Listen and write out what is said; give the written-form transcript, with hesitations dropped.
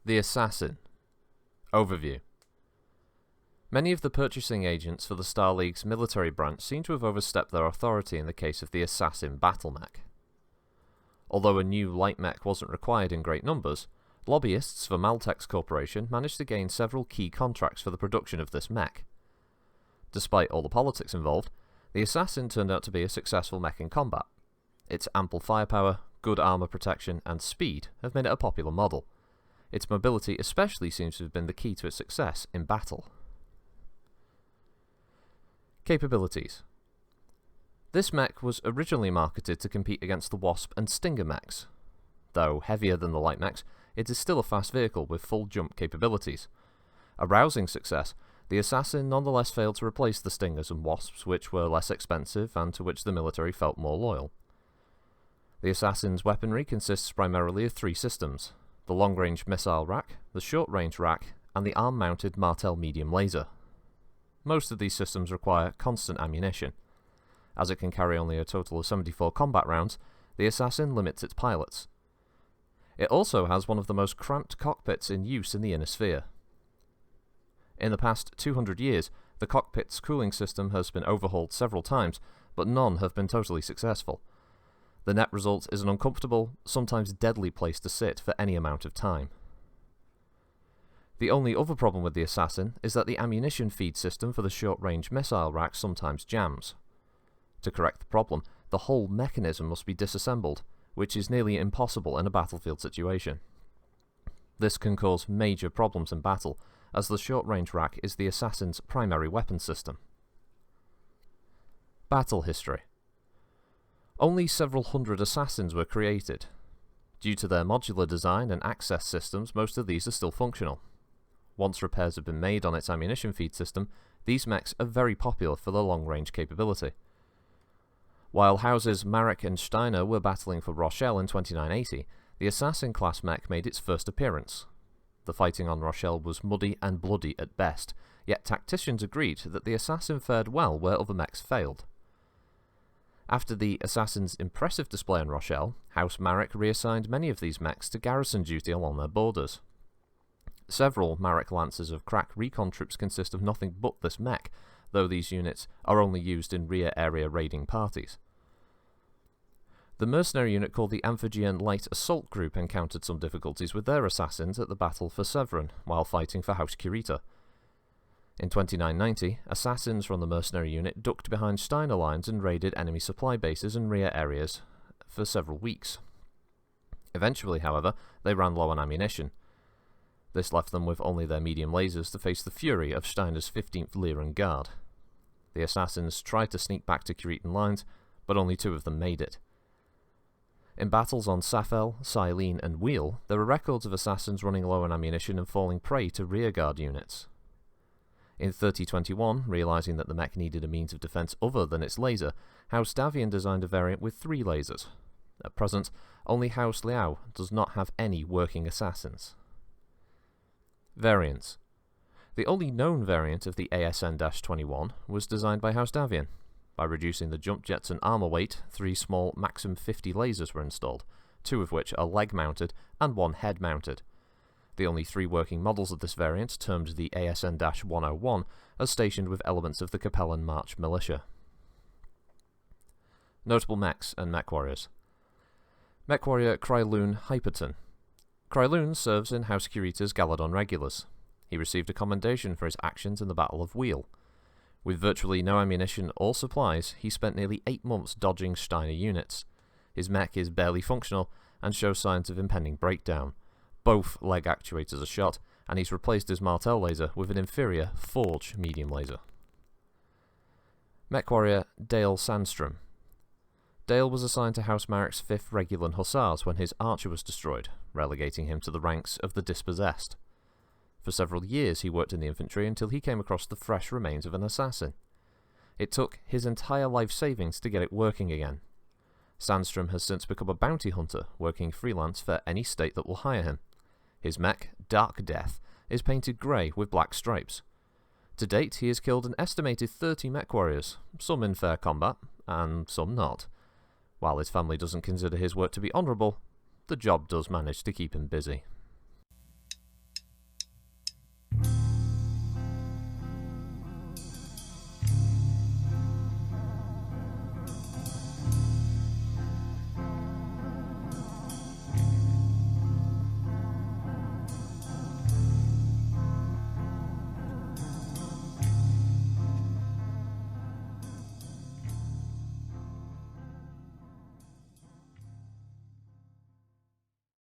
The Assassin. Overview. Many of the purchasing agents for the Star League's military branch seem to have overstepped their authority in the case of the Assassin battlemech. Although a new light mech wasn't required in great numbers, lobbyists for Maltex Corporation managed to gain several key contracts for the production of this mech. Despite all the politics involved, the Assassin turned out to be a successful mech in combat. Its ample firepower, good armor protection, and speed have made it a popular model. Its mobility especially seems to have been the key to its success in battle. Capabilities. This mech was originally marketed to compete against the Wasp and Stinger mechs. Though heavier than the light mechs, it is still a fast vehicle with full jump capabilities. A rousing success, the Assassin nonetheless failed to replace the Stingers and Wasps, which were less expensive and to which the military felt more loyal. The Assassin's weaponry consists primarily of three systems: the long-range missile rack, the short-range rack, and the arm-mounted Martel medium laser. Most of these systems require constant ammunition. As it can carry only a total of 74 combat rounds, the Assassin limits its pilots. It also has one of the most cramped cockpits in use in the Inner Sphere. In the past 200 years, the cockpit's cooling system has been overhauled several times, but none have been totally successful. The net result is an uncomfortable, sometimes deadly place to sit for any amount of time. The only other problem with the Assassin is that the ammunition feed system for the short-range missile rack sometimes jams. To correct the problem, the whole mechanism must be disassembled, which is nearly impossible in a battlefield situation. This can cause major problems in battle, as the short-range rack is the Assassin's primary weapon system. Battle history. Only several hundred Assassins were created. Due to their modular design and access systems, most of these are still functional. Once repairs have been made on its ammunition feed system, these mechs are very popular for their long-range capability. While houses Marek and Steiner were battling for Rochelle in 2980, the Assassin-class mech made its first appearance. The fighting on Rochelle was muddy and bloody at best, yet tacticians agreed that the Assassin fared well where other mechs failed. After the Assassin's impressive display on Rochelle, House Marek reassigned many of these mechs to garrison duty along their borders. Several Marek Lancers of crack recon troops consist of nothing but this mech, though these units are only used in rear area raiding parties. The mercenary unit called the Amphigean Light Assault Group encountered some difficulties with their assassins at the Battle for Severn while fighting for House Kurita. In 2990, assassins from the mercenary unit ducked behind Steiner lines and raided enemy supply bases and rear areas for several weeks. Eventually, however, they ran low on ammunition. This left them with only their medium lasers to face the fury of Steiner's 15th Lyran Guard. The assassins tried to sneak back to Kuritan lines, but only two of them made it. In battles on Safel, Silene, and Wheel, there are records of assassins running low on ammunition and falling prey to rearguard units. In 3021, realizing that the mech needed a means of defense other than its laser, House Davian designed a variant with 3 lasers. At present, only House Liao does not have any working assassins. Variants. The only known variant of the ASN-21 was designed by House Davian. By reducing the jump jets and armor weight, 3 small Maxim 50 lasers were installed, 2 of which are leg-mounted and 1 head-mounted. The only 3 working models of this variant, termed the ASN-101, are stationed with elements of the Capellan March militia. Notable mechs and MechWarriors. MechWarrior Kryloon Hyperton. Kryloon serves in House Kurita's Galadon regulars. He received a commendation for his actions in the Battle of Wheel. With virtually no ammunition or supplies, he spent nearly 8 months dodging Steiner units. His mech is barely functional and shows signs of impending breakdown. Both leg actuators are shot, and he's replaced his Martel laser with an inferior Forge medium laser. MechWarrior Dale Sandstrom. Dale was assigned to House Marek's 5th Regulan Hussars when his archer was destroyed, relegating him to the ranks of the dispossessed. For several years he worked in the infantry until he came across the fresh remains of an assassin. It took his entire life savings to get it working again. Sandstrom has since become a bounty hunter, working freelance for any state that will hire him. His mech, Dark Death, is painted grey with black stripes. To date he has killed an estimated 30 MechWarriors, some in fair combat, and some not. While his family doesn't consider his work to be honourable, the job does manage to keep him busy.